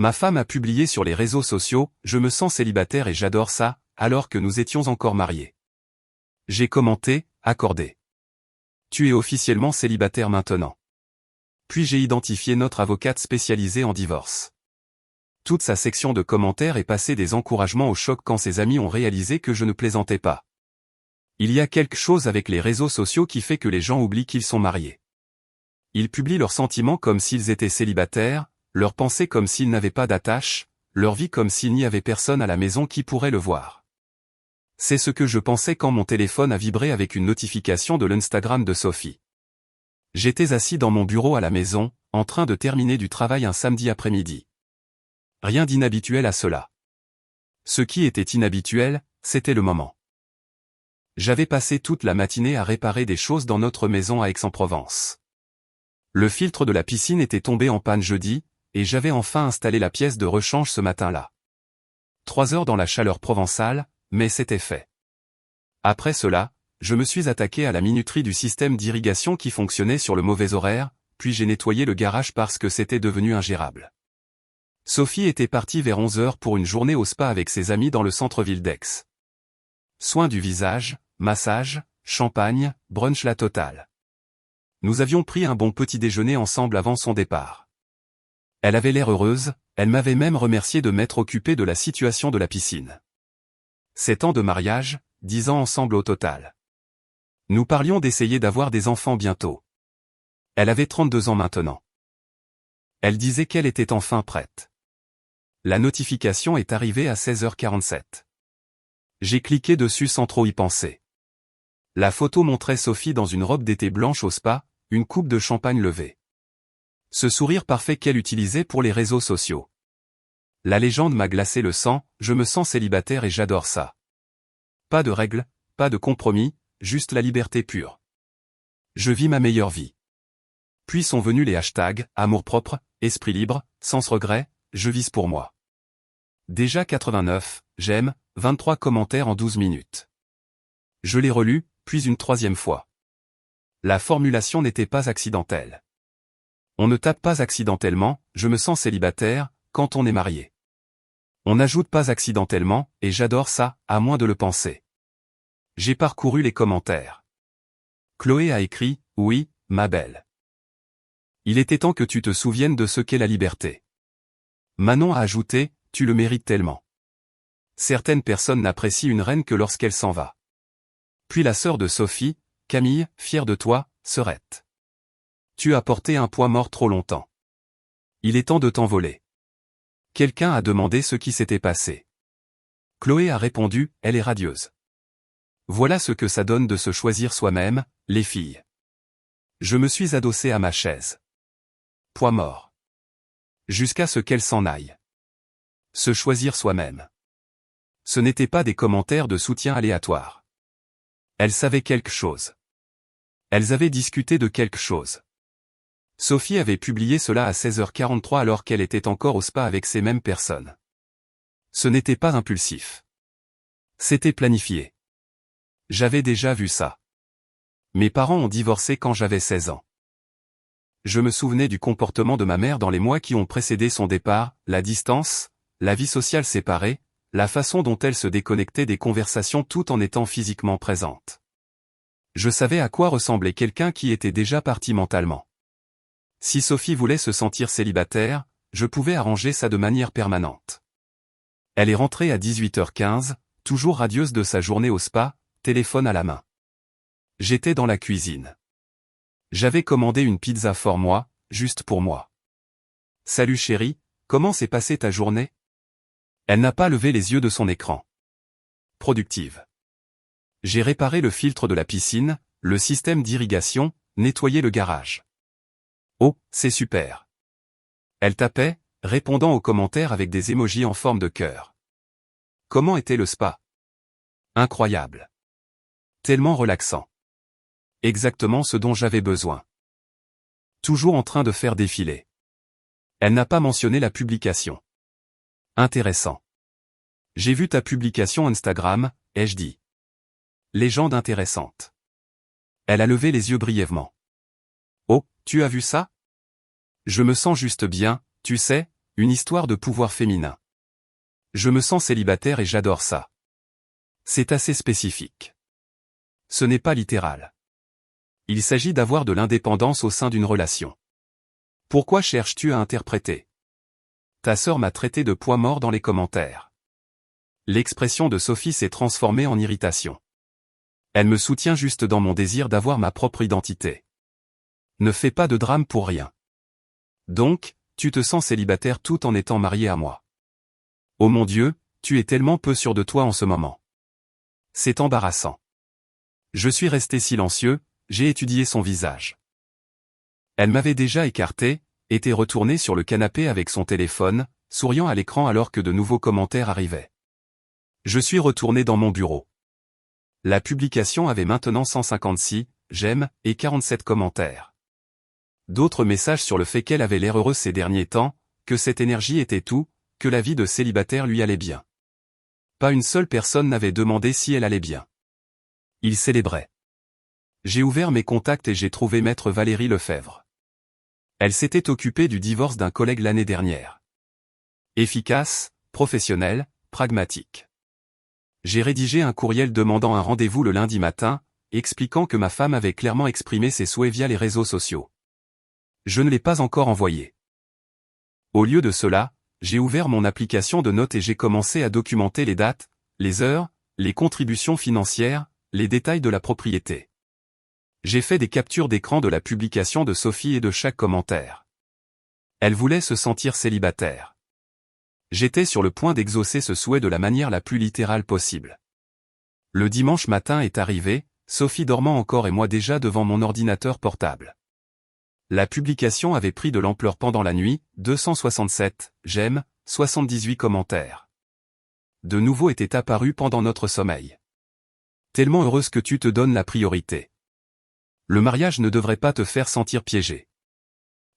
Ma femme a publié sur les réseaux sociaux « Je me sens célibataire et j'adore ça », alors que nous étions encore mariés. J'ai commenté « Accordé. Tu es officiellement célibataire maintenant. » Puis j'ai identifié notre avocate spécialisée en divorce. Toute sa section de commentaires est passée des encouragements au choc quand ses amis ont réalisé que je ne plaisantais pas. Il y a quelque chose avec les réseaux sociaux qui fait que les gens oublient qu'ils sont mariés. Ils publient leurs sentiments comme s'ils étaient célibataires, leurs pensées comme s'ils n'avaient pas d'attache, leur vie comme s'il n'y avait personne à la maison qui pourrait le voir. C'est ce que je pensais quand mon téléphone a vibré avec une notification de l'Instagram de Sophie. J'étais assis dans mon bureau à la maison, en train de terminer du travail un samedi après-midi. Rien d'inhabituel à cela. Ce qui était inhabituel, c'était le moment. J'avais passé toute la matinée à réparer des choses dans notre maison à Aix-en-Provence. Le filtre de la piscine était tombé en panne jeudi, et j'avais enfin installé la pièce de rechange ce matin-là. 3 heures dans la chaleur provençale, mais c'était fait. Après cela, je me suis attaqué à la minuterie du système d'irrigation qui fonctionnait sur le mauvais horaire, puis j'ai nettoyé le garage parce que c'était devenu ingérable. Sophie était partie vers 11 heures pour une journée au spa avec ses amis dans le centre-ville d'Aix. Soins du visage, massage, champagne, brunch la totale. Nous avions pris un bon petit déjeuner ensemble avant son départ. Elle avait l'air heureuse, elle m'avait même remercié de m'être occupé de la situation de la piscine. 7 ans de mariage, 10 ans ensemble au total. Nous parlions d'essayer d'avoir des enfants bientôt. Elle avait 32 ans maintenant. Elle disait qu'elle était enfin prête. La notification est arrivée à 16h47. J'ai cliqué dessus sans trop y penser. La photo montrait Sophie dans une robe d'été blanche au spa, une coupe de champagne levée. Ce sourire parfait qu'elle utilisait pour les réseaux sociaux. La légende m'a glacé le sang, je me sens célibataire et j'adore ça. Pas de règles, pas de compromis, juste la liberté pure. Je vis ma meilleure vie. Puis sont venus les hashtags, amour-propre, esprit libre, sans regret, je vise pour moi. Déjà 89, j'aime, 23 commentaires en 12 minutes. Je l'ai relu, puis une 3e fois. La formulation n'était pas accidentelle. On ne tape pas accidentellement, je me sens célibataire, quand on est marié. On n'ajoute pas accidentellement, et j'adore ça, à moins de le penser. J'ai parcouru les commentaires. Chloé a écrit, oui, ma belle. Il était temps que tu te souviennes de ce qu'est la liberté. Manon a ajouté, tu le mérites tellement. Certaines personnes n'apprécient une reine que lorsqu'elle s'en va. Puis la sœur de Sophie, Camille, fière de toi, sœurette. Tu as porté un poids mort trop longtemps. Il est temps de t'envoler. Quelqu'un a demandé ce qui s'était passé. Chloé a répondu, elle est radieuse. Voilà ce que ça donne de se choisir soi-même, les filles. Je me suis adossé à ma chaise. Poids mort. Jusqu'à ce qu'elle s'en aille. Se choisir soi-même. Ce n'étaient pas des commentaires de soutien aléatoires. Elles savaient quelque chose. Elles avaient discuté de quelque chose. Sophie avait publié cela à 16h43 alors qu'elle était encore au spa avec ces mêmes personnes. Ce n'était pas impulsif. C'était planifié. J'avais déjà vu ça. Mes parents ont divorcé quand j'avais 16 ans. Je me souvenais du comportement de ma mère dans les mois qui ont précédé son départ, la distance, la vie sociale séparée, la façon dont elle se déconnectait des conversations tout en étant physiquement présente. Je savais à quoi ressemblait quelqu'un qui était déjà parti mentalement. Si Sophie voulait se sentir célibataire, je pouvais arranger ça de manière permanente. Elle est rentrée à 18h15, toujours radieuse de sa journée au spa, téléphone à la main. J'étais dans la cuisine. J'avais commandé une pizza for moi, juste pour moi. Salut chérie, comment s'est passée ta journée? Elle n'a pas levé les yeux de son écran. Productive. J'ai réparé le filtre de la piscine, le système d'irrigation, nettoyé le garage. Oh, c'est super. Elle tapait, répondant aux commentaires avec des émojis en forme de cœur. Comment était le spa? Incroyable. Tellement relaxant. Exactement ce dont j'avais besoin. Toujours en train de faire défiler. Elle n'a pas mentionné la publication. Intéressant. J'ai vu ta publication Instagram, ai-je dit. Légende intéressante. Elle a levé les yeux brièvement. Oh, tu as vu ça? Je me sens juste bien, tu sais, une histoire de pouvoir féminin. Je me sens célibataire et j'adore ça. C'est assez spécifique. Ce n'est pas littéral. Il s'agit d'avoir de l'indépendance au sein d'une relation. Pourquoi cherches-tu à interpréter? Ta sœur m'a traité de poids mort dans les commentaires. L'expression de Sophie s'est transformée en irritation. Elle me soutient juste dans mon désir d'avoir ma propre identité. Ne fais pas de drame pour rien. Donc, tu te sens célibataire tout en étant marié à moi. Oh mon Dieu, tu es tellement peu sûr de toi en ce moment. C'est embarrassant. Je suis resté silencieux, j'ai étudié son visage. Elle m'avait déjà écarté, était retournée sur le canapé avec son téléphone, souriant à l'écran alors que de nouveaux commentaires arrivaient. Je suis retourné dans mon bureau. La publication avait maintenant 156 j'aime et 47 commentaires. D'autres messages sur le fait qu'elle avait l'air heureuse ces derniers temps, que cette énergie était tout, que la vie de célibataire lui allait bien. Pas une seule personne n'avait demandé si elle allait bien. Il célébrait. J'ai ouvert mes contacts et j'ai trouvé maître Valérie Lefebvre. Elle s'était occupée du divorce d'un collègue l'année dernière. Efficace, professionnelle, pragmatique. J'ai rédigé un courriel demandant un rendez-vous le lundi matin, expliquant que ma femme avait clairement exprimé ses souhaits via les réseaux sociaux. Je ne l'ai pas encore envoyé. Au lieu de cela, j'ai ouvert mon application de notes et j'ai commencé à documenter les dates, les heures, les contributions financières, les détails de la propriété. J'ai fait des captures d'écran de la publication de Sophie et de chaque commentaire. Elle voulait se sentir célibataire. J'étais sur le point d'exaucer ce souhait de la manière la plus littérale possible. Le dimanche matin est arrivé, Sophie dormant encore et moi déjà devant mon ordinateur portable. La publication avait pris de l'ampleur pendant la nuit, 267 j'aime, 78 commentaires. De nouveaux étaient apparus pendant notre sommeil. Tellement heureuse que tu te donnes la priorité. Le mariage ne devrait pas te faire sentir piégé.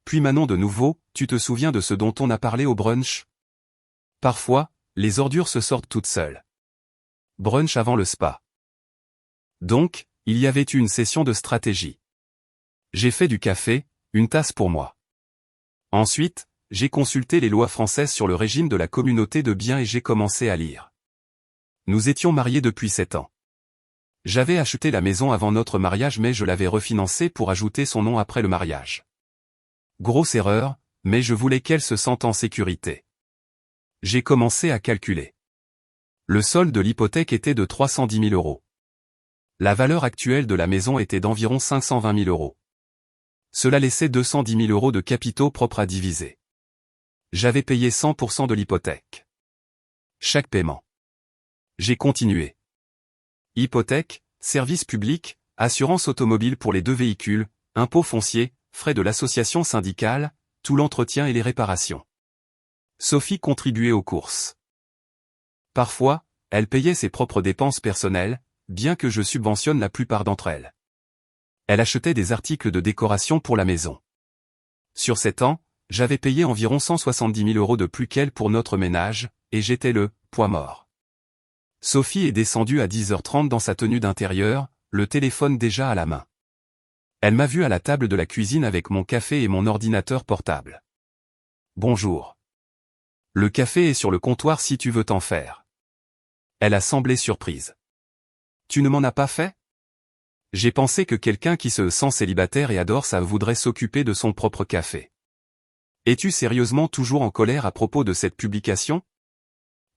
Puis Manon de nouveau, tu te souviens de ce dont on a parlé au brunch? Parfois, les ordures se sortent toutes seules. Brunch avant le spa. Donc, il y avait eu une session de stratégie. J'ai fait du café, une tasse pour moi. Ensuite, j'ai consulté les lois françaises sur le régime de la communauté de biens et j'ai commencé à lire. Nous étions mariés depuis 7 ans. J'avais acheté la maison avant notre mariage mais je l'avais refinancée pour ajouter son nom après le mariage. Grosse erreur, mais je voulais qu'elle se sente en sécurité. J'ai commencé à calculer. Le solde de l'hypothèque était de 310 000 euros. La valeur actuelle de la maison était d'environ 520 000 euros. Cela laissait 210 000 euros de capitaux propres à diviser. J'avais payé 100% de l'hypothèque. Chaque paiement. J'ai continué. Hypothèque, service public, assurance automobile pour les 2 véhicules, impôts fonciers, frais de l'association syndicale, tout l'entretien et les réparations. Sophie contribuait aux courses. Parfois, elle payait ses propres dépenses personnelles, bien que je subventionne la plupart d'entre elles. Elle achetait des articles de décoration pour la maison. Sur 7 ans, j'avais payé environ 170 000 euros de plus qu'elle pour notre ménage, et j'étais le poids mort. Sophie est descendue à 10h30 dans sa tenue d'intérieur, le téléphone déjà à la main. Elle m'a vu à la table de la cuisine avec mon café et mon ordinateur portable. Bonjour. Le café est sur le comptoir si tu veux t'en faire. Elle a semblé surprise. Tu ne m'en as pas fait? J'ai pensé que quelqu'un qui se sent célibataire et adore ça voudrait s'occuper de son propre café. Es-tu sérieusement toujours en colère à propos de cette publication?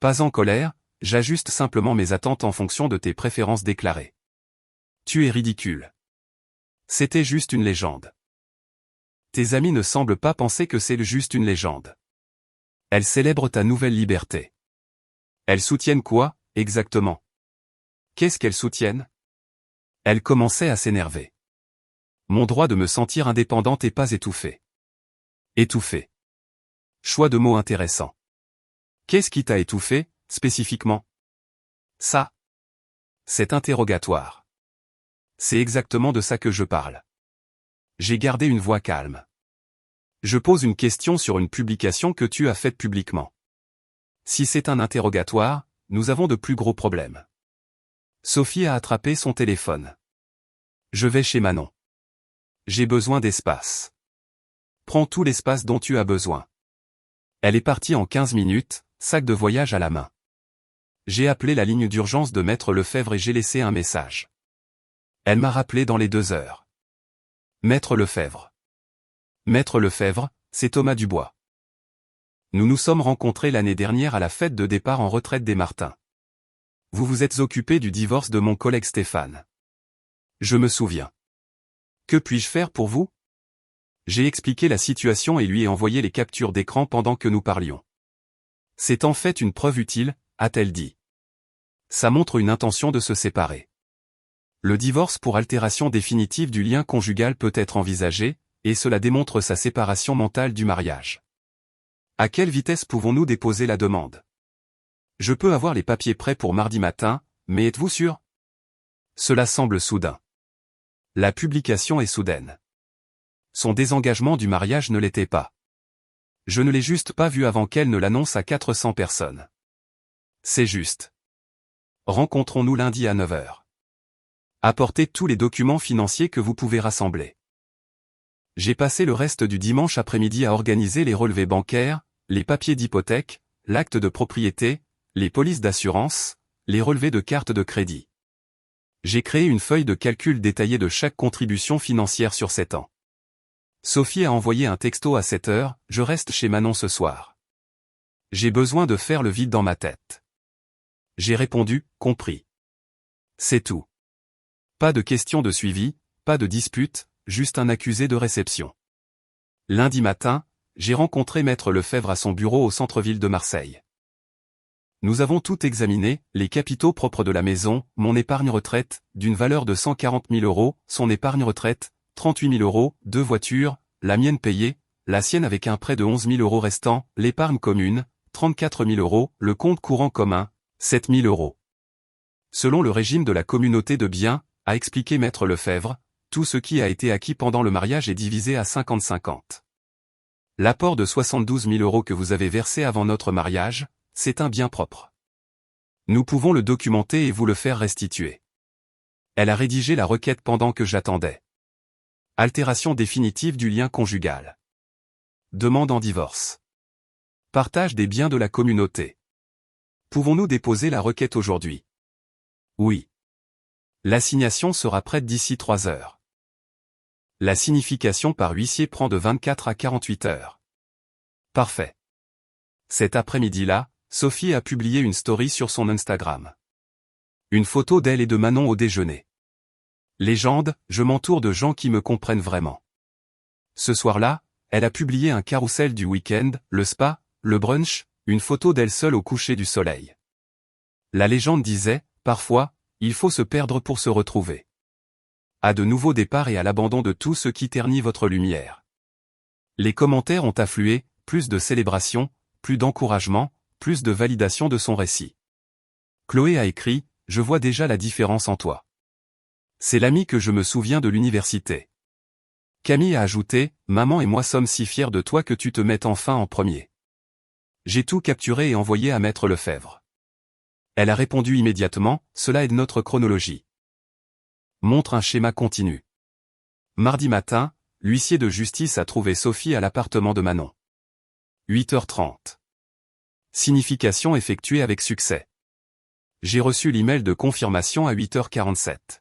Pas en colère, j'ajuste simplement mes attentes en fonction de tes préférences déclarées. Tu es ridicule. C'était juste une légende. Tes amis ne semblent pas penser que c'est juste une légende. Elles célèbrent ta nouvelle liberté. Elles soutiennent quoi, exactement? Qu'est-ce qu'elles soutiennent? Elle commençait à s'énerver. Mon droit de me sentir indépendante est pas étouffé. Étouffé. Choix de mots intéressant. Qu'est-ce qui t'a étouffé, spécifiquement? Ça. C'est interrogatoire. C'est exactement de ça que je parle. J'ai gardé une voix calme. Je pose une question sur une publication que tu as faite publiquement. Si c'est un interrogatoire, nous avons de plus gros problèmes. Sophie a attrapé son téléphone. Je vais chez Manon. J'ai besoin d'espace. Prends tout l'espace dont tu as besoin. Elle est partie en 15 minutes, sac de voyage à la main. J'ai appelé la ligne d'urgence de Maître Lefebvre et j'ai laissé un message. Elle m'a rappelé dans les 2 heures. Maître Lefebvre. Maître Lefebvre, c'est Thomas Dubois. Nous nous sommes rencontrés l'année dernière à la fête de départ en retraite des Martins. Vous vous êtes occupé du divorce de mon collègue Stéphane. Je me souviens. Que puis-je faire pour vous? J'ai expliqué la situation et lui ai envoyé les captures d'écran pendant que nous parlions. C'est en fait une preuve utile, a-t-elle dit. Ça montre une intention de se séparer. Le divorce pour altération définitive du lien conjugal peut être envisagé, et cela démontre sa séparation mentale du mariage. À quelle vitesse pouvons-nous déposer la demande? Je peux avoir les papiers prêts pour mardi matin, mais êtes-vous sûr? Cela semble soudain. La publication est soudaine. Son désengagement du mariage ne l'était pas. Je ne l'ai juste pas vu avant qu'elle ne l'annonce à 400 personnes. C'est juste. Rencontrons-nous lundi à 9 h. Apportez tous les documents financiers que vous pouvez rassembler. J'ai passé le reste du dimanche après-midi à organiser les relevés bancaires, les papiers d'hypothèque, l'acte de propriété, les polices d'assurance, les relevés de carte de crédit. J'ai créé une feuille de calcul détaillée de chaque contribution financière sur 7 ans. Sophie a envoyé un texto à 7 h, je reste chez Manon ce soir. J'ai besoin de faire le vide dans ma tête. J'ai répondu, compris. C'est tout. Pas de question de suivi, pas de dispute, juste un accusé de réception. Lundi matin, j'ai rencontré Maître Lefebvre à son bureau au centre-ville de Marseille. Nous avons tout examiné, les capitaux propres de la maison, mon épargne retraite, d'une valeur de 140 000 €, son épargne retraite, 38 000 €, 2 voitures, la mienne payée, la sienne avec un prêt de 11 000 € restant, l'épargne commune, 34 000 €, le compte courant commun, 7 000 €. Selon le régime de la communauté de biens, a expliqué Maître Lefebvre, tout ce qui a été acquis pendant le mariage est divisé à 50-50. L'apport de 72 000 € que vous avez versé avant notre mariage, c'est un bien propre. Nous pouvons le documenter et vous le faire restituer. Elle a rédigé la requête pendant que j'attendais. Altération définitive du lien conjugal. Demande en divorce. Partage des biens de la communauté. Pouvons-nous déposer la requête aujourd'hui? Oui. L'assignation sera prête d'ici 3 heures. La signification par huissier prend de 24 à 48 heures. Parfait. Cet après-midi-là, Sophie a publié une story sur son Instagram. Une photo d'elle et de Manon au déjeuner. Légende, je m'entoure de gens qui me comprennent vraiment. Ce soir-là, elle a publié un carrousel du week-end, le spa, le brunch, une photo d'elle seule au coucher du soleil. La légende disait, parfois, il faut se perdre pour se retrouver. À de nouveaux départs et à l'abandon de tout ce qui ternit votre lumière. Les commentaires ont afflué, plus de célébrations, plus d'encouragement, plus de validation de son récit. Chloé a écrit, je vois déjà la différence en toi. C'est l'ami que je me souviens de l'université. Camille a ajouté, maman et moi sommes si fiers de toi que tu te mettes enfin en premier. J'ai tout capturé et envoyé à Maître Lefebvre. Elle a répondu immédiatement, cela aide notre chronologie. Montre un schéma continu. Mardi matin, l'huissier de justice a trouvé Sophie à l'appartement de Manon. 8h30. Signification effectuée avec succès. J'ai reçu l'email de confirmation à 8h47.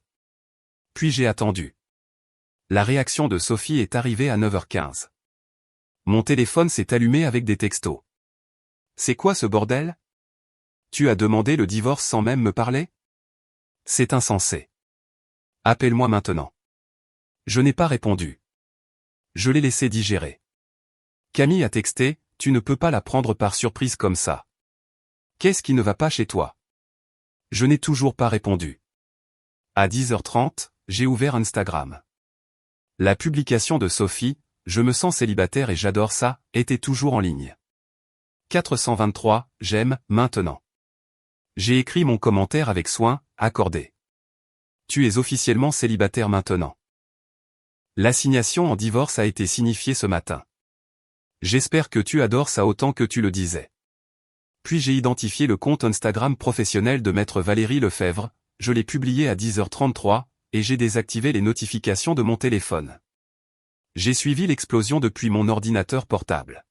Puis j'ai attendu. La réaction de Sophie est arrivée à 9h15. Mon téléphone s'est allumé avec des textos. C'est quoi ce bordel? Tu as demandé le divorce sans même me parler? C'est insensé. Appelle-moi maintenant. Je n'ai pas répondu. Je l'ai laissé digérer. Camille a texté, tu ne peux pas la prendre par surprise comme ça. Qu'est-ce qui ne va pas chez toi? Je n'ai toujours pas répondu. À 10h30, j'ai ouvert Instagram. La publication de Sophie, je me sens célibataire et j'adore ça, était toujours en ligne. 423, j'aime, maintenant. J'ai écrit mon commentaire avec soin, accordé. Tu es officiellement célibataire maintenant. L'assignation en divorce a été signifiée ce matin. J'espère que tu adores ça autant que tu le disais. Puis j'ai identifié le compte Instagram professionnel de Maître Valérie Lefebvre, je l'ai publié à 10h33, et j'ai désactivé les notifications de mon téléphone. J'ai suivi l'explosion depuis mon ordinateur portable.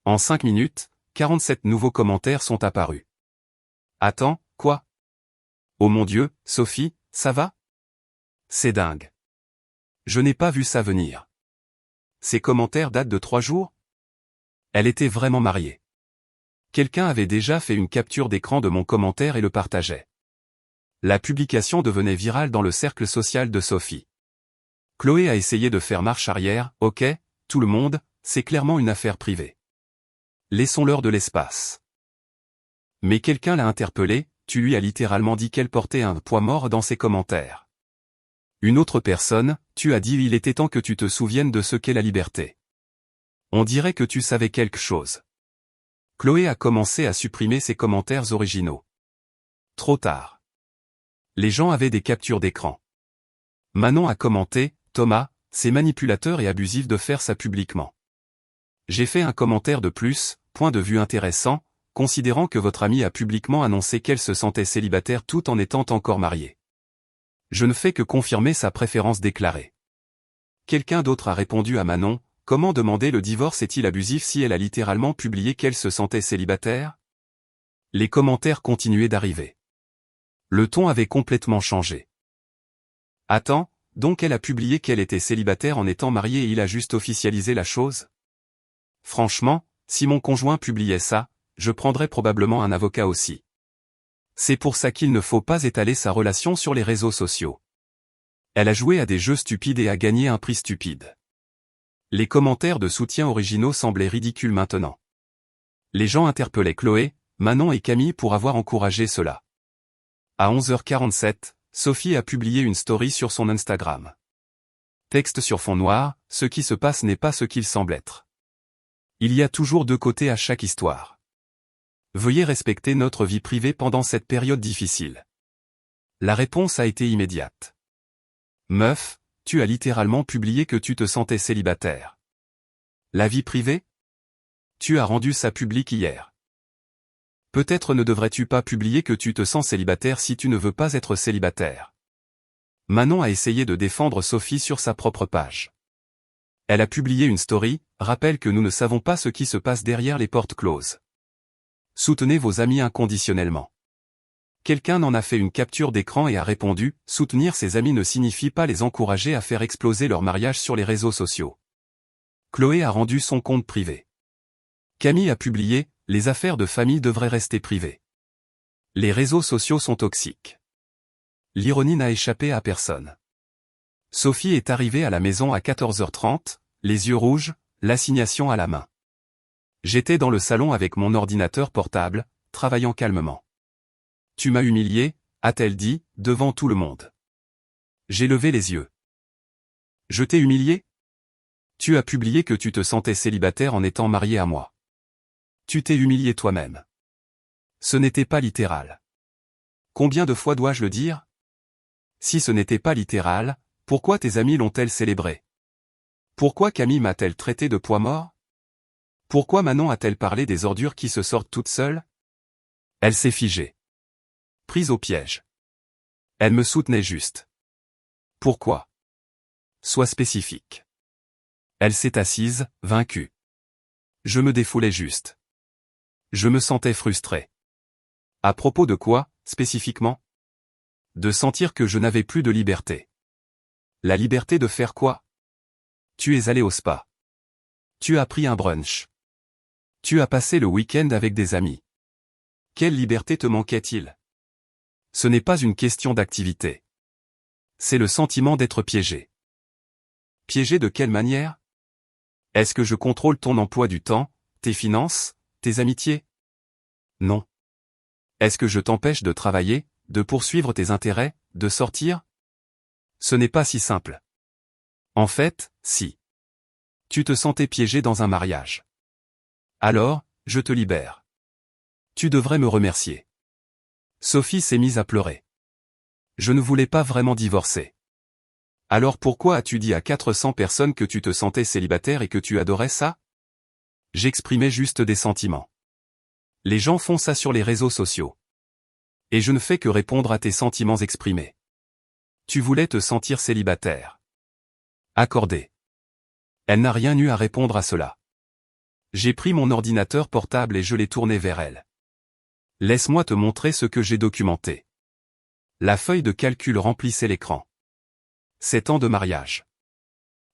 En 5 minutes, 47 nouveaux commentaires sont apparus. Attends, quoi? Oh mon Dieu, Sophie, ça va? C'est dingue. Je n'ai pas vu ça venir. Ces commentaires datent de 3 jours? Elle était vraiment mariée. Quelqu'un avait déjà fait une capture d'écran de mon commentaire et le partageait. La publication devenait virale dans le cercle social de Sophie. Chloé a essayé de faire marche arrière, ok, tout le monde, c'est clairement une affaire privée. Laissons-leur de l'espace. Mais quelqu'un l'a interpellée, tu lui as littéralement dit qu'elle portait un poids mort dans ses commentaires. Une autre personne, tu as dit il était temps que tu te souviennes de ce qu'est la liberté. On dirait que tu savais quelque chose. Chloé a commencé à supprimer ses commentaires originaux. Trop tard. Les gens avaient des captures d'écran. Manon a commenté, Thomas, c'est manipulateur et abusif de faire ça publiquement. J'ai fait un commentaire de plus, point de vue intéressant, considérant que votre amie a publiquement annoncé qu'elle se sentait célibataire tout en étant encore mariée. Je ne fais que confirmer sa préférence déclarée. Quelqu'un d'autre a répondu à Manon, comment demander le divorce est-il abusif si elle a littéralement publié qu'elle se sentait célibataire? Les commentaires continuaient d'arriver. Le ton avait complètement changé. Attends, donc elle a publié qu'elle était célibataire en étant mariée et il a juste officialisé la chose? Franchement, si mon conjoint publiait ça, je prendrais probablement un avocat aussi. C'est pour ça qu'il ne faut pas étaler sa relation sur les réseaux sociaux. Elle a joué à des jeux stupides et a gagné un prix stupide. Les commentaires de soutien originaux semblaient ridicules maintenant. Les gens interpellaient Chloé, Manon et Camille pour avoir encouragé cela. À 11h47, Sophie a publié une story sur son Instagram. Texte sur fond noir, ce qui se passe n'est pas ce qu'il semble être. Il y a toujours deux côtés à chaque histoire. Veuillez respecter notre vie privée pendant cette période difficile. La réponse a été immédiate. Meuf, tu as littéralement publié que tu te sentais célibataire. La vie privée? Tu as rendu ça public hier. Peut-être ne devrais-tu pas publier que tu te sens célibataire si tu ne veux pas être célibataire. Manon a essayé de défendre Sophie sur sa propre page. Elle a publié une story, rappelle que nous ne savons pas ce qui se passe derrière les portes closes. Soutenez vos amis inconditionnellement. Quelqu'un en a fait une capture d'écran et a répondu, soutenir ses amis ne signifie pas les encourager à faire exploser leur mariage sur les réseaux sociaux. Chloé a rendu son compte privé. Camille a publié, les affaires de famille devraient rester privées. Les réseaux sociaux sont toxiques. L'ironie n'a échappé à personne. Sophie est arrivée à la maison à 14h30, les yeux rouges, l'assignation à la main. J'étais dans le salon avec mon ordinateur portable, travaillant calmement. Tu m'as humilié, a-t-elle dit, devant tout le monde. J'ai levé les yeux. Je t'ai humilié? Tu as publié que tu te sentais célibataire en étant marié à moi. Tu t'es humilié toi-même. Ce n'était pas littéral. Combien de fois dois-je le dire? Si ce n'était pas littéral, pourquoi tes amis l'ont-elles célébré? Pourquoi Camille m'a-t-elle traité de poids mort? Pourquoi Manon a-t-elle parlé des ordures qui se sortent toutes seules? Elle s'est figée. Prise au piège. Elle me soutenait juste. Pourquoi? Sois spécifique. Elle s'est assise, vaincue. Je me défoulais juste. Je me sentais frustré. À propos de quoi, spécifiquement? De sentir que je n'avais plus de liberté. La liberté de faire quoi? Tu es allé au spa. Tu as pris un brunch. Tu as passé le week-end avec des amis. Quelle liberté te manquait-il? Ce n'est pas une question d'activité. C'est le sentiment d'être piégé. Piégé de quelle manière? Est-ce que je contrôle ton emploi du temps, tes finances, tes amitiés? Non. Est-ce que je t'empêche de travailler, de poursuivre tes intérêts, de sortir? Ce n'est pas si simple. En fait, si. Tu te sentais piégé dans un mariage. Alors, je te libère. Tu devrais me remercier. Sophie s'est mise à pleurer. Je ne voulais pas vraiment divorcer. Alors pourquoi as-tu dit à 400 personnes que tu te sentais célibataire et que tu adorais ça? J'exprimais juste des sentiments. Les gens font ça sur les réseaux sociaux. Et je ne fais que répondre à tes sentiments exprimés. Tu voulais te sentir célibataire. Accordé. Elle n'a rien eu à répondre à cela. J'ai pris mon ordinateur portable et je l'ai tourné vers elle. Laisse-moi te montrer ce que j'ai documenté. La feuille de calcul remplissait l'écran. 7 ans de mariage.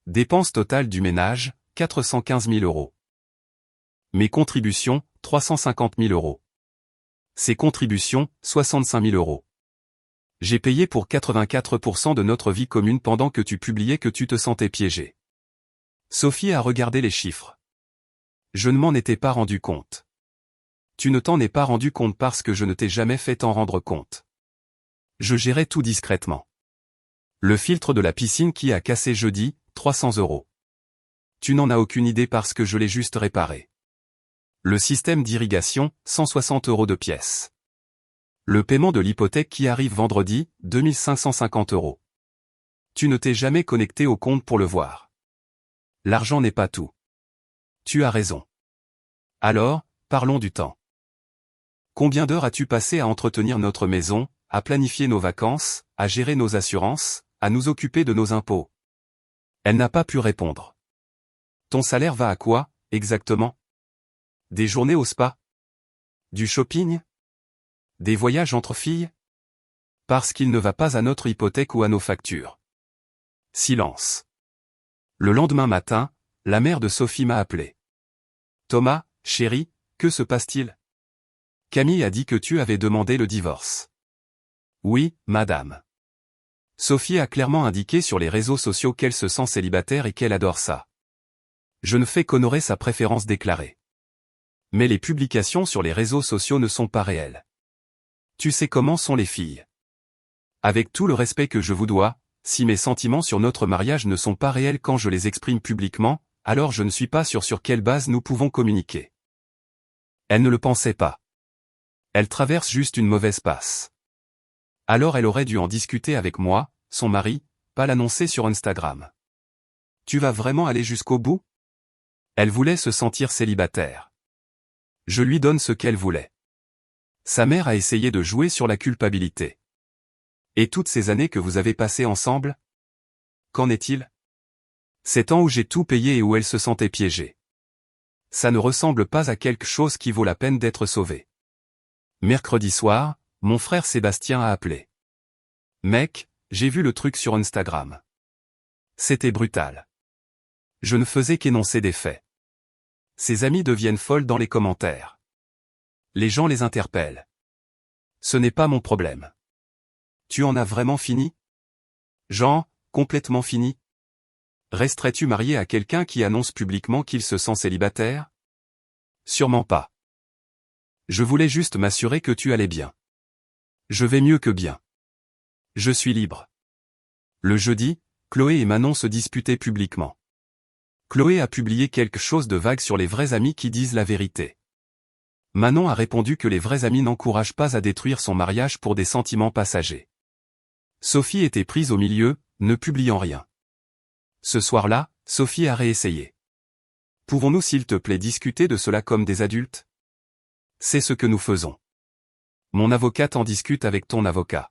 Dépenses totales du ménage, 415 000 euros. Mes contributions, 350 000 euros. Ses contributions, 65 000 euros. J'ai payé pour 84% de notre vie commune pendant que tu publiais que tu te sentais piégé. Sophie a regardé les chiffres. Je ne m'en étais pas rendu compte. Tu ne t'en es pas rendu compte parce que je ne t'ai jamais fait t'en rendre compte. Je gérais tout discrètement. Le filtre de la piscine qui a cassé jeudi, 300 euros. Tu n'en as aucune idée parce que je l'ai juste réparé. Le système d'irrigation, 160 euros de pièce. Le paiement de l'hypothèque qui arrive vendredi, 2550 euros. Tu ne t'es jamais connecté au compte pour le voir. L'argent n'est pas tout. Tu as raison. Alors, parlons du temps. Combien d'heures as-tu passé à entretenir notre maison, à planifier nos vacances, à gérer nos assurances, à nous occuper de nos impôts? Elle n'a pas pu répondre. Ton salaire va à quoi, exactement? Des journées au spa? Du shopping? Des voyages entre filles? Parce qu'il ne va pas à notre hypothèque ou à nos factures. Silence. Le lendemain matin, la mère de Sophie m'a appelé. Thomas, chéri, que se passe-t-il? Camille a dit que tu avais demandé le divorce. Oui, madame. Sophie a clairement indiqué sur les réseaux sociaux qu'elle se sent célibataire et qu'elle adore ça. Je ne fais qu'honorer sa préférence déclarée. Mais les publications sur les réseaux sociaux ne sont pas réelles. Tu sais comment sont les filles. Avec tout le respect que je vous dois, si mes sentiments sur notre mariage ne sont pas réels quand je les exprime publiquement, alors je ne suis pas sûr sur quelle base nous pouvons communiquer. Elle ne le pensait pas. Elle traverse juste une mauvaise passe. Alors elle aurait dû en discuter avec moi, son mari, pas l'annoncer sur Instagram. Tu vas vraiment aller jusqu'au bout? Elle voulait se sentir célibataire. Je lui donne ce qu'elle voulait. Sa mère a essayé de jouer sur la culpabilité. Et toutes ces années que vous avez passées ensemble? Qu'en est-il? Ces temps où j'ai tout payé et où elle se sentait piégée. Ça ne ressemble pas à quelque chose qui vaut la peine d'être sauvé. Mercredi soir, mon frère Sébastien a appelé. Mec, j'ai vu le truc sur Instagram. C'était brutal. Je ne faisais qu'énoncer des faits. Ses amies deviennent folles dans les commentaires. Les gens les interpellent. Ce n'est pas mon problème. Tu en as vraiment fini? Jean, complètement fini? Resterais-tu marié à quelqu'un qui annonce publiquement qu'il se sent célibataire? Sûrement pas. Je voulais juste m'assurer que tu allais bien. Je vais mieux que bien. Je suis libre. Le jeudi, Chloé et Manon se disputaient publiquement. Chloé a publié quelque chose de vague sur les vrais amis qui disent la vérité. Manon a répondu que les vrais amis n'encouragent pas à détruire son mariage pour des sentiments passagers. Sophie était prise au milieu, ne publiant rien. Ce soir-là, Sophie a réessayé. Pouvons-nous s'il te plaît discuter de cela comme des adultes? C'est ce que nous faisons. Mon avocate en discute avec ton avocat.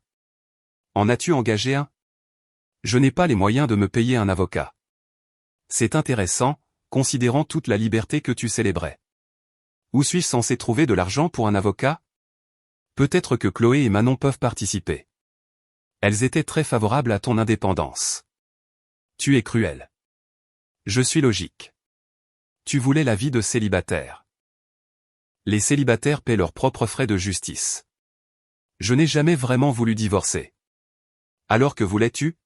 En as-tu engagé un? Je n'ai pas les moyens de me payer un avocat. C'est intéressant, considérant toute la liberté que tu célébrais. Où suis-je censé trouver de l'argent pour un avocat? Peut-être que Chloé et Manon peuvent participer. Elles étaient très favorables à ton indépendance. Tu es cruel. Je suis logique. Tu voulais la vie de célibataire. Les célibataires paient leurs propres frais de justice. Je n'ai jamais vraiment voulu divorcer. Alors que voulais-tu?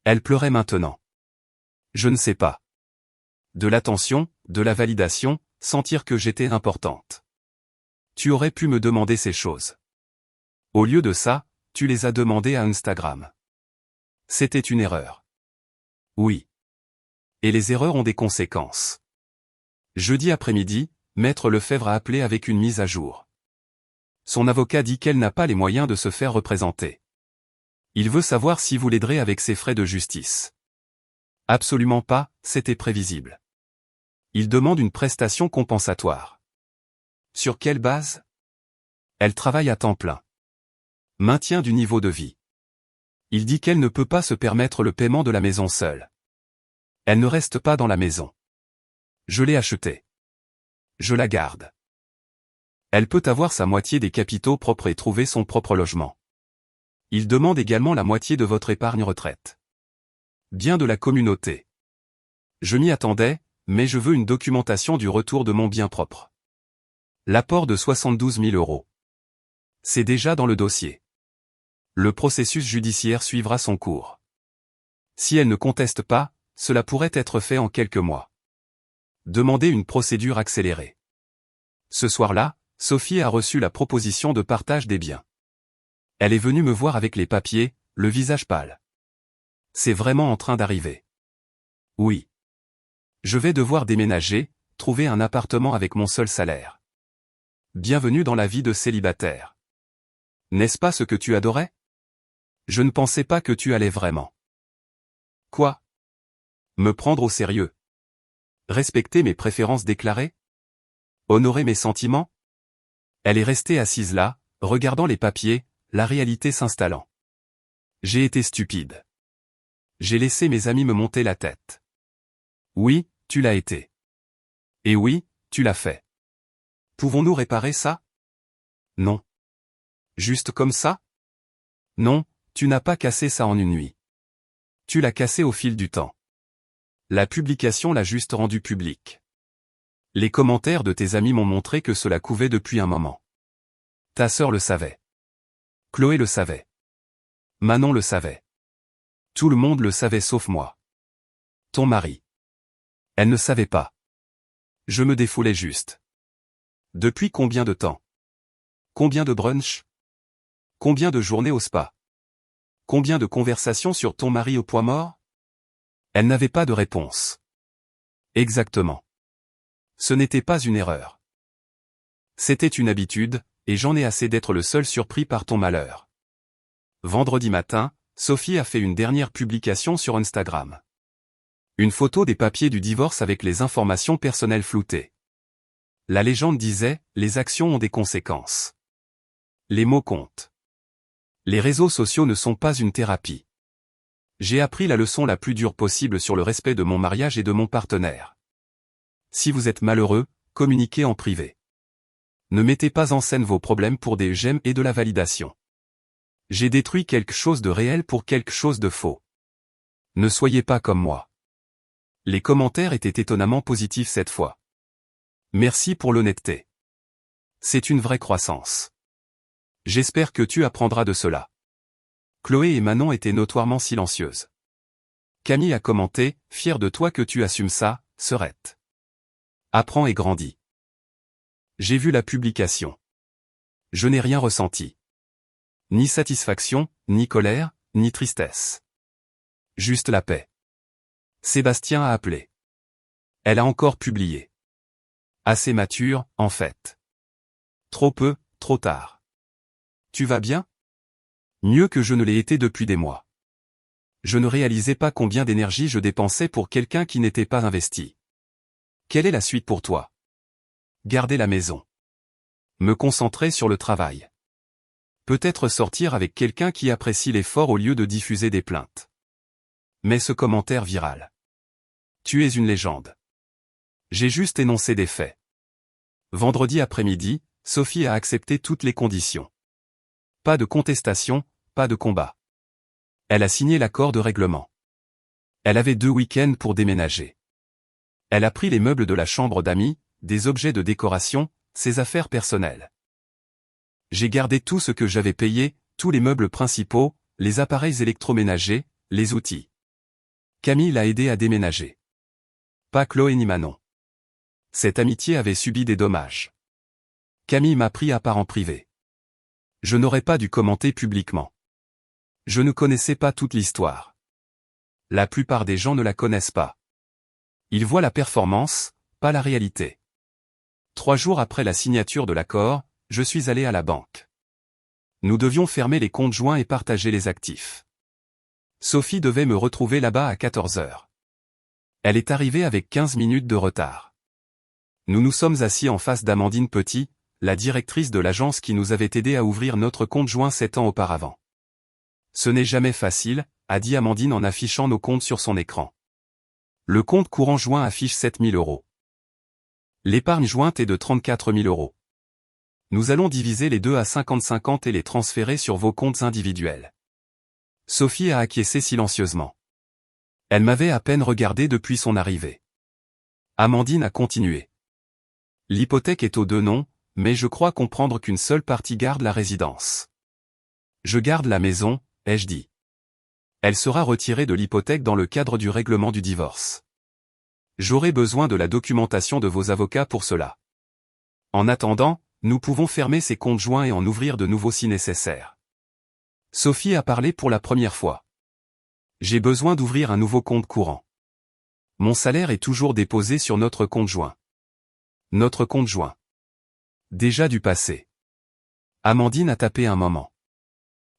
Elle pleurait maintenant. Je ne sais pas. De l'attention, de la validation, sentir que j'étais importante. Tu aurais pu me demander ces choses. Au lieu de ça, tu les as demandées à Instagram. C'était une erreur. Oui. Et les erreurs ont des conséquences. Jeudi après-midi, Maître Lefebvre a appelé avec une mise à jour. Son avocat dit qu'elle n'a pas les moyens de se faire représenter. Il veut savoir si vous l'aiderez avec ses frais de justice. Absolument pas, c'était prévisible. Il demande une prestation compensatoire. Sur quelle base? Elle travaille à temps plein. Maintien du niveau de vie. Il dit qu'elle ne peut pas se permettre le paiement de la maison seule. Elle ne reste pas dans la maison. Je l'ai achetée. Je la garde. Elle peut avoir sa moitié des capitaux propres et trouver son propre logement. Il demande également la moitié de votre épargne retraite. Bien de la communauté. Je m'y attendais, mais je veux une documentation du retour de mon bien propre. L'apport de 72 000 €. C'est déjà dans le dossier. Le processus judiciaire suivra son cours. Si elle ne conteste pas, cela pourrait être fait en quelques mois. Demandez une procédure accélérée. Ce soir-là, Sophie a reçu la proposition de partage des biens. Elle est venue me voir avec les papiers, le visage pâle. C'est vraiment en train d'arriver. Oui. Je vais devoir déménager, trouver un appartement avec mon seul salaire. Bienvenue dans la vie de célibataire. N'est-ce pas ce que tu adorais? Je ne pensais pas que tu allais vraiment. Quoi? Me prendre au sérieux? Respecter mes préférences déclarées? Honorer mes sentiments? Elle est restée assise là, regardant les papiers, la réalité s'installant. J'ai été stupide. J'ai laissé mes amis me monter la tête. Oui, tu l'as été. Et oui, tu l'as fait. Pouvons-nous réparer ça? Non. Juste comme ça? Non, tu n'as pas cassé ça en une nuit. Tu l'as cassé au fil du temps. La publication l'a juste rendu public. Les commentaires de tes amis m'ont montré que cela couvait depuis un moment. Ta sœur le savait. Chloé le savait. Manon le savait. Tout le monde le savait sauf moi. Ton mari. Elle ne savait pas. Je me défoulais juste. Depuis combien de temps? Combien de brunchs? Combien de journées au spa? Combien de conversations sur ton mari au poids mort? Elle n'avait pas de réponse. Exactement. Ce n'était pas une erreur. C'était une habitude, et j'en ai assez d'être le seul surpris par ton malheur. Vendredi matin, Sophie a fait une dernière publication sur Instagram. Une photo des papiers du divorce avec les informations personnelles floutées. La légende disait, les actions ont des conséquences. Les mots comptent. Les réseaux sociaux ne sont pas une thérapie. J'ai appris la leçon la plus dure possible sur le respect de mon mariage et de mon partenaire. Si vous êtes malheureux, communiquez en privé. Ne mettez pas en scène vos problèmes pour des j'aime et de la validation. J'ai détruit quelque chose de réel pour quelque chose de faux. Ne soyez pas comme moi. Les commentaires étaient étonnamment positifs cette fois. Merci pour l'honnêteté. C'est une vraie croissance. J'espère que tu apprendras de cela. Chloé et Manon étaient notoirement silencieuses. Camille a commenté, fier de toi que tu assumes ça, sœurette. Apprends et grandis. J'ai vu la publication. Je n'ai rien ressenti. Ni satisfaction, ni colère, ni tristesse. Juste la paix. Sébastien a appelé. Elle a encore publié. Assez mature, en fait. Trop peu, trop tard. Tu vas bien? Mieux que je ne l'ai été depuis des mois. Je ne réalisais pas combien d'énergie je dépensais pour quelqu'un qui n'était pas investi. Quelle est la suite pour toi? Garder la maison. Me concentrer sur le travail. Peut-être sortir avec quelqu'un qui apprécie l'effort au lieu de diffuser des plaintes. Mais ce commentaire viral. Tu es une légende. J'ai juste énoncé des faits. Vendredi après-midi, Sophie a accepté toutes les conditions. Pas de contestation, pas de combat. Elle a signé l'accord de règlement. Elle avait 2 week-ends pour déménager. Elle a pris les meubles de la chambre d'amis, des objets de décoration, ses affaires personnelles. J'ai gardé tout ce que j'avais payé, tous les meubles principaux, les appareils électroménagers, les outils. Camille l'a aidé à déménager. Pas Chloé ni Manon. Cette amitié avait subi des dommages. Camille m'a pris à part en privé. Je n'aurais pas dû commenter publiquement. Je ne connaissais pas toute l'histoire. La plupart des gens ne la connaissent pas. Ils voient la performance, pas la réalité. 3 jours après la signature de l'accord, je suis allé à la banque. Nous devions fermer les comptes joints et partager les actifs. Sophie devait me retrouver là-bas à 14 h. Elle est arrivée avec 15 minutes de retard. Nous nous sommes assis en face d'Amandine Petit, la directrice de l'agence qui nous avait aidé à ouvrir notre compte joint 7 ans auparavant. Ce n'est jamais facile, a dit Amandine en affichant nos comptes sur son écran. Le compte courant joint affiche 7 000 €. L'épargne jointe est de 34 000 euros. Nous allons diviser les deux à 50-50 et les transférer sur vos comptes individuels. Sophie a acquiescé silencieusement. Elle m'avait à peine regardé depuis son arrivée. Amandine a continué. L'hypothèque est aux deux noms, mais je crois comprendre qu'une seule partie garde la résidence. Je garde la maison, ai-je dit. Elle sera retirée de l'hypothèque dans le cadre du règlement du divorce. J'aurai besoin de la documentation de vos avocats pour cela. En attendant, nous pouvons fermer ces comptes joints et en ouvrir de nouveaux si nécessaire. Sophie a parlé pour la première fois. J'ai besoin d'ouvrir un nouveau compte courant. Mon salaire est toujours déposé sur notre compte joint. Notre compte joint. Déjà du passé. Amandine a tapé un moment.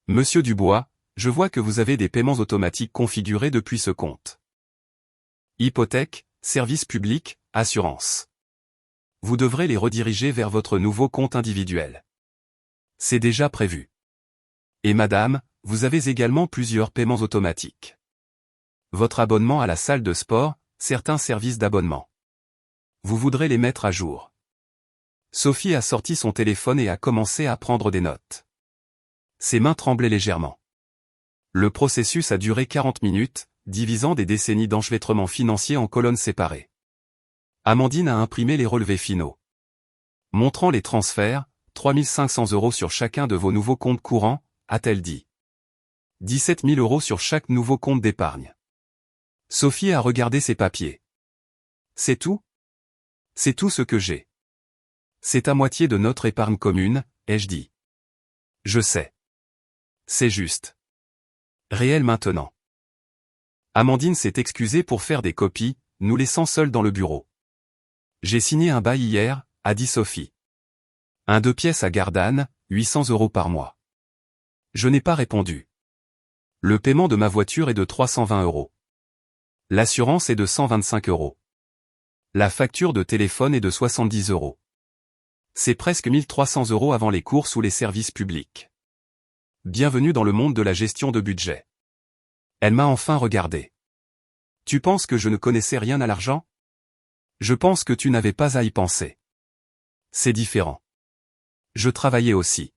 Monsieur Dubois, je vois que vous avez des paiements automatiques configurés depuis ce compte. Hypothèque, service public, assurance. Vous devrez les rediriger vers votre nouveau compte individuel. C'est déjà prévu. Et madame, vous avez également plusieurs paiements automatiques. Votre abonnement à la salle de sport, certains services d'abonnement. Vous voudrez les mettre à jour. Sophie a sorti son téléphone et a commencé à prendre des notes. Ses mains tremblaient légèrement. Le processus a duré 40 minutes, divisant des décennies d'enchevêtrement financier en colonnes séparées. Amandine a imprimé les relevés finaux. Montrant les transferts, 3 500 euros sur chacun de vos nouveaux comptes courants, a-t-elle dit. 17 000 euros sur chaque nouveau compte d'épargne. Sophie a regardé ses papiers. C'est tout? C'est tout ce que j'ai. C'est à moitié de notre épargne commune, ai-je dit. Je sais. C'est juste. Réel maintenant. Amandine s'est excusée pour faire des copies, nous laissant seuls dans le bureau. J'ai signé un bail hier, a dit Sophie. Un 2 pièces à Gardanne, 800 euros par mois. Je n'ai pas répondu. Le paiement de ma voiture est de 320 euros. L'assurance est de 125 euros. La facture de téléphone est de 70 euros. C'est presque 1300 euros avant les courses ou les services publics. Bienvenue dans le monde de la gestion de budget. Elle m'a enfin regardé. Tu penses que je ne connaissais rien à l'argent? Je pense que tu n'avais pas à y penser. C'est différent. Je travaillais aussi.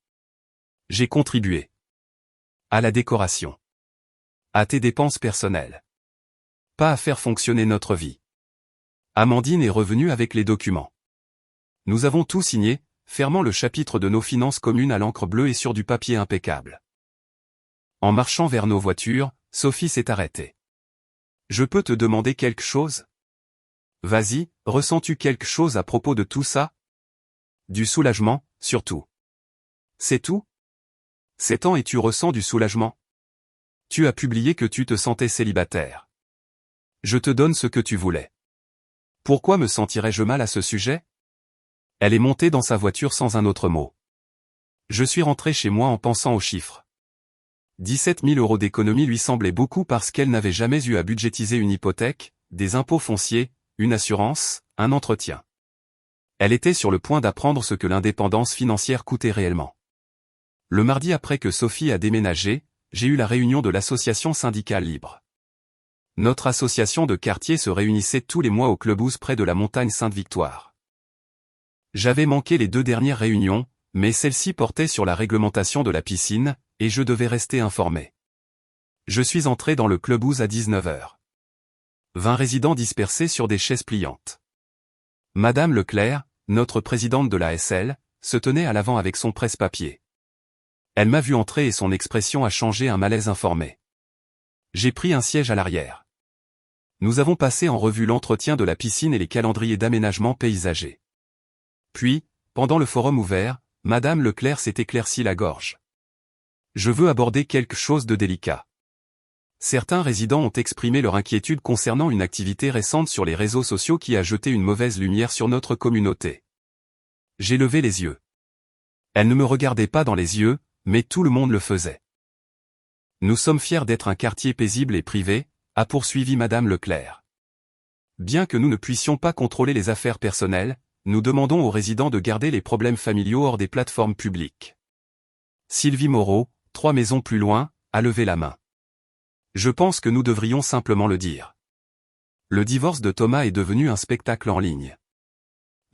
J'ai contribué. À la décoration. À tes dépenses personnelles. Pas à faire fonctionner notre vie. Amandine est revenue avec les documents. Nous avons tout signé, fermant le chapitre de nos finances communes à l'encre bleue et sur du papier impeccable. En marchant vers nos voitures, Sophie s'est arrêtée. Je peux te demander quelque chose? Vas-y, ressens-tu quelque chose à propos de tout ça? Du soulagement, surtout. C'est tout? C'est tant et tu ressens du soulagement? Tu as publié que tu te sentais célibataire. Je te donne ce que tu voulais. Pourquoi me sentirais-je mal à ce sujet? Elle est montée dans sa voiture sans un autre mot. Je suis rentré chez moi en pensant aux chiffres. 17 000 euros d'économie lui semblait beaucoup parce qu'elle n'avait jamais eu à budgétiser une hypothèque, des impôts fonciers, une assurance, un entretien. Elle était sur le point d'apprendre ce que l'indépendance financière coûtait réellement. Le mardi après que Sophie a déménagé, j'ai eu la réunion de l'association syndicale libre. Notre association de quartier se réunissait tous les mois au clubhouse près de la montagne Sainte-Victoire. J'avais manqué les 2 dernières réunions, mais celle-ci portait sur la réglementation de la piscine, et je devais rester informé. Je suis entré dans le clubhouse à 19 h. 20 résidents dispersés sur des chaises pliantes. Madame Leclerc, notre présidente de la SL, se tenait à l'avant avec son presse-papier. Elle m'a vu entrer et son expression a changé un malaise informé. J'ai pris un siège à l'arrière. Nous avons passé en revue l'entretien de la piscine et les calendriers d'aménagement paysager. Puis, pendant le forum ouvert, Madame Leclerc s'est éclairci la gorge. Je veux aborder quelque chose de délicat. Certains résidents ont exprimé leur inquiétude concernant une activité récente sur les réseaux sociaux qui a jeté une mauvaise lumière sur notre communauté. J'ai levé les yeux. Elle ne me regardait pas dans les yeux, mais tout le monde le faisait. Nous sommes fiers d'être un quartier paisible et privé, a poursuivi Madame Leclerc. Bien que nous ne puissions pas contrôler les affaires personnelles, nous demandons aux résidents de garder les problèmes familiaux hors des plateformes publiques. Sylvie Moreau, 3 maisons plus loin, a levé la main. Je pense que nous devrions simplement le dire. Le divorce de Thomas est devenu un spectacle en ligne.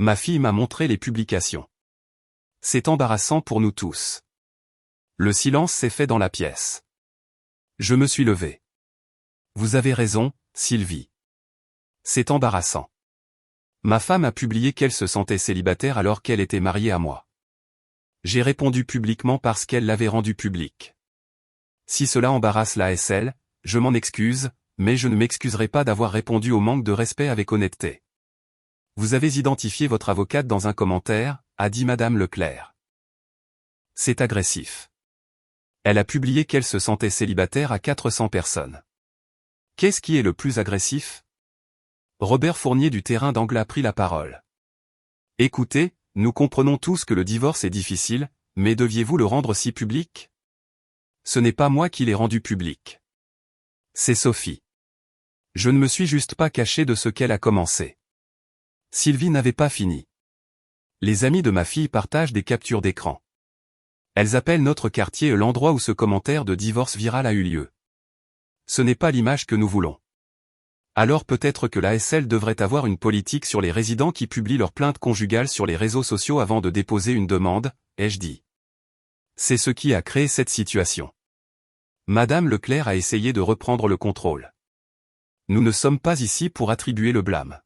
Ma fille m'a montré les publications. C'est embarrassant pour nous tous. Le silence s'est fait dans la pièce. Je me suis levé. Vous avez raison, Sylvie. C'est embarrassant. Ma femme a publié qu'elle se sentait célibataire alors qu'elle était mariée à moi. J'ai répondu publiquement parce qu'elle l'avait rendu public. Si cela embarrasse la SL, je m'en excuse, mais je ne m'excuserai pas d'avoir répondu au manque de respect avec honnêteté. Vous avez identifié votre avocate dans un commentaire, a dit Madame Leclerc. C'est agressif. Elle a publié qu'elle se sentait célibataire à 400 personnes. Qu'est-ce qui est le plus agressif? Robert Fournier du terrain d'angle a pris la parole. Écoutez, nous comprenons tous que le divorce est difficile, mais deviez-vous le rendre si public? Ce n'est pas moi qui l'ai rendu public. C'est Sophie. Je ne me suis juste pas caché de ce qu'elle a commencé. Sylvie n'avait pas fini. Les amis de ma fille partagent des captures d'écran. Elles appellent notre quartier l'endroit où ce commentaire de divorce viral a eu lieu. Ce n'est pas l'image que nous voulons. Alors peut-être que l'ASL devrait avoir une politique sur les résidents qui publient leurs plaintes conjugales sur les réseaux sociaux avant de déposer une demande, ai-je dit. C'est ce qui a créé cette situation. Madame Leclerc a essayé de reprendre le contrôle. Nous ne sommes pas ici pour attribuer le blâme.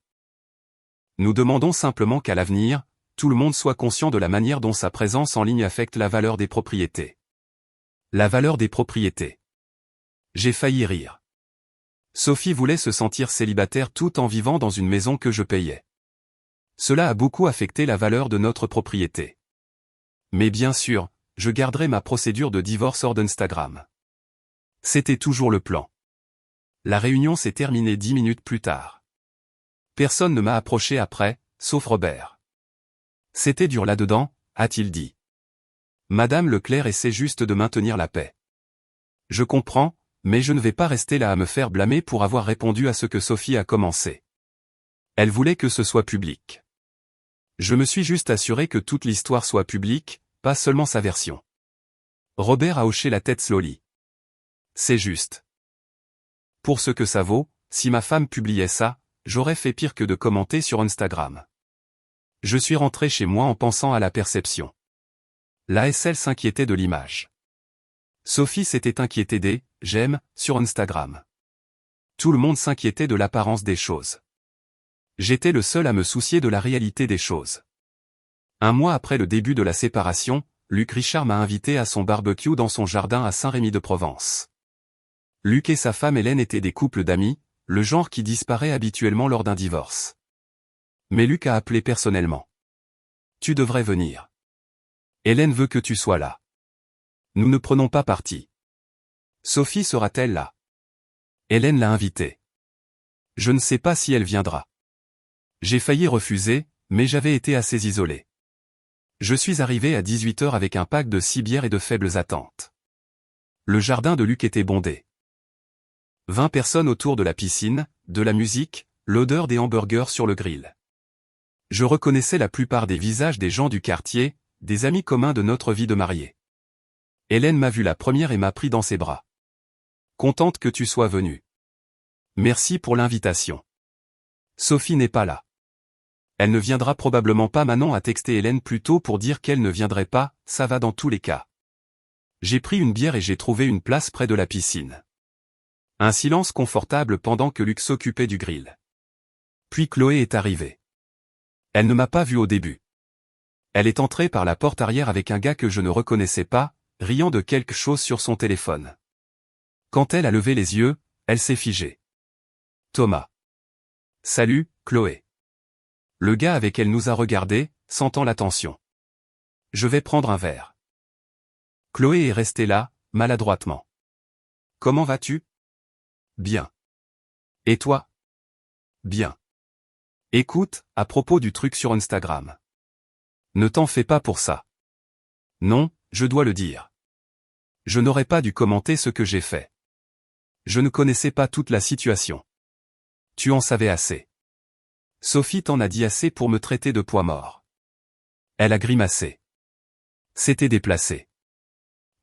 Nous demandons simplement qu'à l'avenir, tout le monde soit conscient de la manière dont sa présence en ligne affecte la valeur des propriétés. La valeur des propriétés. J'ai failli rire. Sophie voulait se sentir célibataire tout en vivant dans une maison que je payais. Cela a beaucoup affecté la valeur de notre propriété. Mais bien sûr, je garderai ma procédure de divorce hors d'Instagram. C'était toujours le plan. La réunion s'est terminée 10 minutes plus tard. Personne ne m'a approché après, sauf Robert. C'était dur là-dedans, a-t-il dit. Madame Leclerc essaie juste de maintenir la paix. Je comprends, mais je ne vais pas rester là à me faire blâmer pour avoir répondu à ce que Sophie a commencé. Elle voulait que ce soit public. Je me suis juste assuré que toute l'histoire soit publique, pas seulement sa version. Robert a hoché la tête slowly. C'est juste. Pour ce que ça vaut, si ma femme publiait ça, j'aurais fait pire que de commenter sur Instagram. Je suis rentré chez moi en pensant à la perception. L'ASL s'inquiétait de l'image. Sophie s'était inquiétée des « j'aime » sur Instagram. Tout le monde s'inquiétait de l'apparence des choses. J'étais le seul à me soucier de la réalité des choses. Un mois après le début de la séparation, Luc Richard m'a invité à son barbecue dans son jardin à Saint-Rémy-de-Provence. Luc et sa femme Hélène étaient des couples d'amis, le genre qui disparaît habituellement lors d'un divorce. Mais Luc a appelé personnellement. Tu devrais venir. Hélène veut que tu sois là. Nous ne prenons pas parti. Sophie sera-t-elle là? Hélène l'a invitée. Je ne sais pas si elle viendra. J'ai failli refuser, mais j'avais été assez isolé. Je suis arrivé à 18h avec un pack de 6 bières et de faibles attentes. Le jardin de Luc était bondé. 20 personnes autour de la piscine, de la musique, l'odeur des hamburgers sur le grill. Je reconnaissais la plupart des visages des gens du quartier, des amis communs de notre vie de mariés. Hélène m'a vu la première et m'a pris dans ses bras. Contente que tu sois venue. Merci pour l'invitation. Sophie n'est pas là. Elle ne viendra probablement pas. Manon a texté Hélène plus tôt pour dire qu'elle ne viendrait pas, ça va dans tous les cas. J'ai pris une bière et j'ai trouvé une place près de la piscine. Un silence confortable pendant que Luc s'occupait du grill. Puis Chloé est arrivée. Elle ne m'a pas vu au début. Elle est entrée par la porte arrière avec un gars que je ne reconnaissais pas, riant de quelque chose sur son téléphone. Quand elle a levé les yeux, elle s'est figée. Thomas. Salut, Chloé. Le gars avec elle nous a regardés, sentant la tension. Je vais prendre un verre. Chloé est restée là, maladroitement. Comment vas-tu? Bien. Et toi? Bien. Écoute, à propos du truc sur Instagram. Ne t'en fais pas pour ça. Non, je dois le dire. Je n'aurais pas dû commenter ce que j'ai fait. Je ne connaissais pas toute la situation. Tu en savais assez. Sophie t'en a dit assez pour me traiter de poids mort. Elle a grimacé. C'était déplacé.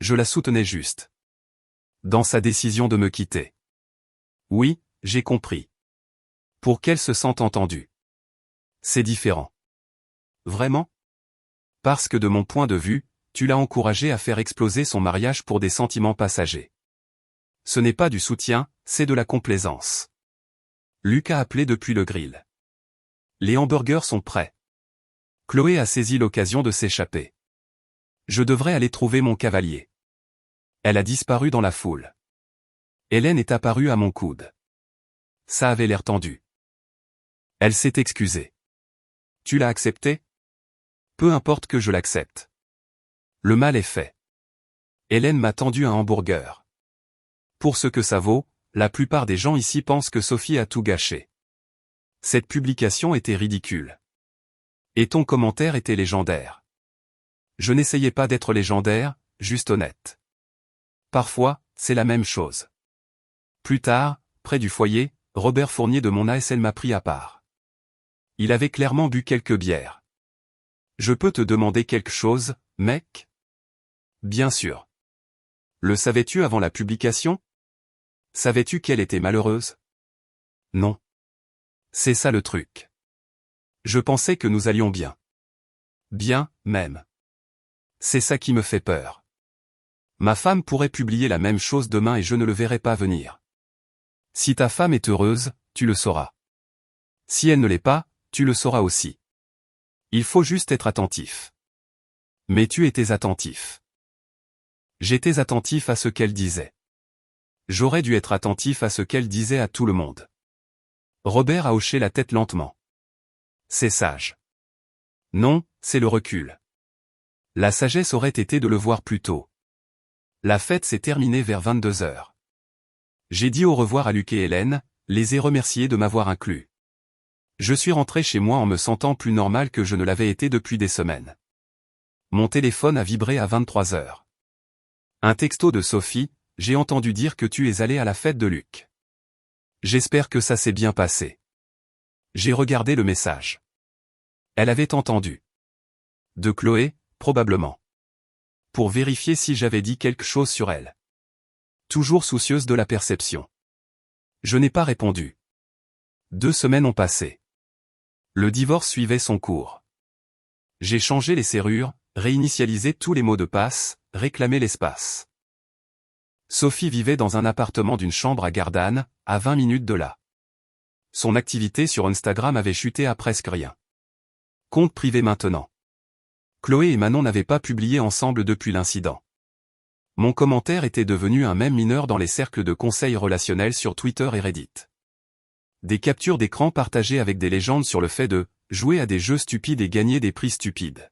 Je la soutenais juste. Dans sa décision de me quitter. Oui, j'ai compris. Pour qu'elle se sente entendue. C'est différent. Vraiment? Parce que de mon point de vue, tu l'as encouragé à faire exploser son mariage pour des sentiments passagers. Ce n'est pas du soutien, c'est de la complaisance. Luc a appelé depuis le grill. Les hamburgers sont prêts. Chloé a saisi l'occasion de s'échapper. Je devrais aller trouver mon cavalier. Elle a disparu dans la foule. Hélène est apparue à mon coude. Ça avait l'air tendu. Elle s'est excusée. Tu l'as accepté? Peu importe que je l'accepte. Le mal est fait. Hélène m'a tendu un hamburger. Pour ce que ça vaut, la plupart des gens ici pensent que Sophie a tout gâché. Cette publication était ridicule. Et ton commentaire était légendaire. Je n'essayais pas d'être légendaire, juste honnête. Parfois, c'est la même chose. Plus tard, près du foyer, Robert Fournier de mon ASL m'a pris à part. Il avait clairement bu quelques bières. Je peux te demander quelque chose, mec? Bien sûr. Le savais-tu avant la publication? Savais-tu qu'elle était malheureuse? Non. C'est ça le truc. Je pensais que nous allions bien. Bien, même. C'est ça qui me fait peur. Ma femme pourrait publier la même chose demain et je ne le verrai pas venir. Si ta femme est heureuse, tu le sauras. Si elle ne l'est pas, tu le sauras aussi. Il faut juste être attentif. Mais tu étais attentif. J'étais attentif à ce qu'elle disait. J'aurais dû être attentif à ce qu'elle disait à tout le monde. Robert a hoché la tête lentement. C'est sage. Non, c'est le recul. La sagesse aurait été de le voir plus tôt. La fête s'est terminée vers 22 heures. J'ai dit au revoir à Luc et Hélène, les ai remerciés de m'avoir inclus. Je suis rentré chez moi en me sentant plus normal que je ne l'avais été depuis des semaines. Mon téléphone a vibré à 23 heures. Un texto de Sophie, j'ai entendu dire que tu es allé à la fête de Luc. J'espère que ça s'est bien passé. J'ai regardé le message. Elle avait entendu. De Chloé, probablement. Pour vérifier si j'avais dit quelque chose sur elle. Toujours soucieuse de la perception. Je n'ai pas répondu. 2 semaines ont passé. Le divorce suivait son cours. J'ai changé les serrures, réinitialisé tous les mots de passe, réclamé l'espace. Sophie vivait dans un appartement d'une chambre à Gardanne, à 20 minutes de là. Son activité sur Instagram avait chuté à presque rien. Compte privé maintenant. Chloé et Manon n'avaient pas publié ensemble depuis l'incident. Mon commentaire était devenu un mème mineur dans les cercles de conseils relationnels sur Twitter et Reddit. Des captures d'écran partagées avec des légendes sur le fait de jouer à des jeux stupides et gagner des prix stupides.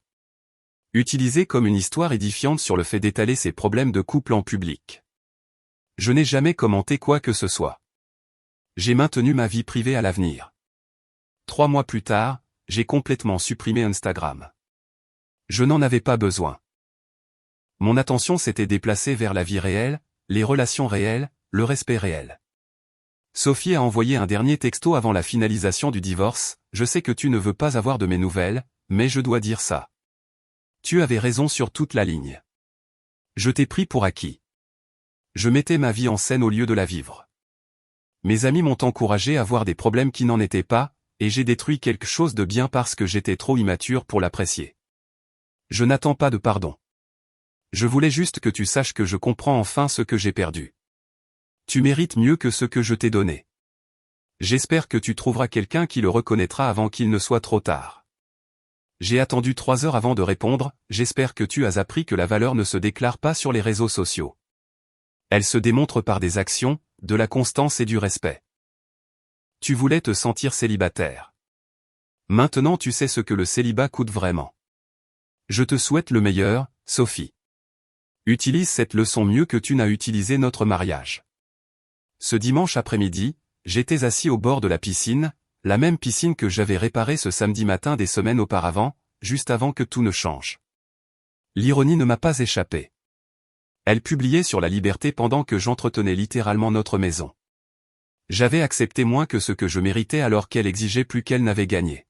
Utilisé comme une histoire édifiante sur le fait d'étaler ses problèmes de couple en public. Je n'ai jamais commenté quoi que ce soit. J'ai maintenu ma vie privée à l'avenir. 3 mois plus tard, j'ai complètement supprimé Instagram. Je n'en avais pas besoin. Mon attention s'était déplacée vers la vie réelle, les relations réelles, le respect réel. Sophie a envoyé un dernier texto avant la finalisation du divorce, je sais que tu ne veux pas avoir de mes nouvelles, mais je dois dire ça. Tu avais raison sur toute la ligne. Je t'ai pris pour acquis. Je mettais ma vie en scène au lieu de la vivre. Mes amis m'ont encouragé à voir des problèmes qui n'en étaient pas, et j'ai détruit quelque chose de bien parce que j'étais trop immature pour l'apprécier. Je n'attends pas de pardon. Je voulais juste que tu saches que je comprends enfin ce que j'ai perdu. Tu mérites mieux que ce que je t'ai donné. J'espère que tu trouveras quelqu'un qui le reconnaîtra avant qu'il ne soit trop tard. J'ai attendu 3 heures avant de répondre, j'espère que tu as appris que la valeur ne se déclare pas sur les réseaux sociaux. Elle se démontre par des actions, de la constance et du respect. Tu voulais te sentir célibataire. Maintenant tu sais ce que le célibat coûte vraiment. Je te souhaite le meilleur, Sophie. Utilise cette leçon mieux que tu n'as utilisé notre mariage. Ce dimanche après-midi, j'étais assis au bord de la piscine, la même piscine que j'avais réparée ce samedi matin des semaines auparavant, juste avant que tout ne change. L'ironie ne m'a pas échappé. Elle publiait sur la liberté pendant que j'entretenais littéralement notre maison. J'avais accepté moins que ce que je méritais alors qu'elle exigeait plus qu'elle n'avait gagné.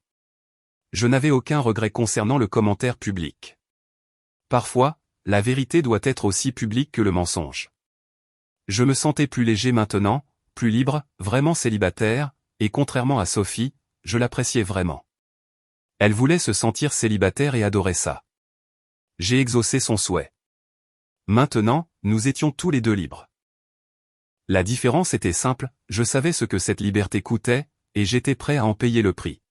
Je n'avais aucun regret concernant le commentaire public. Parfois, la vérité doit être aussi publique que le mensonge. Je me sentais plus léger maintenant, plus libre, vraiment célibataire, et contrairement à Sophie, je l'appréciais vraiment. Elle voulait se sentir célibataire et adorait ça. J'ai exaucé son souhait. Maintenant, nous étions tous les deux libres. La différence était simple, je savais ce que cette liberté coûtait, et j'étais prêt à en payer le prix.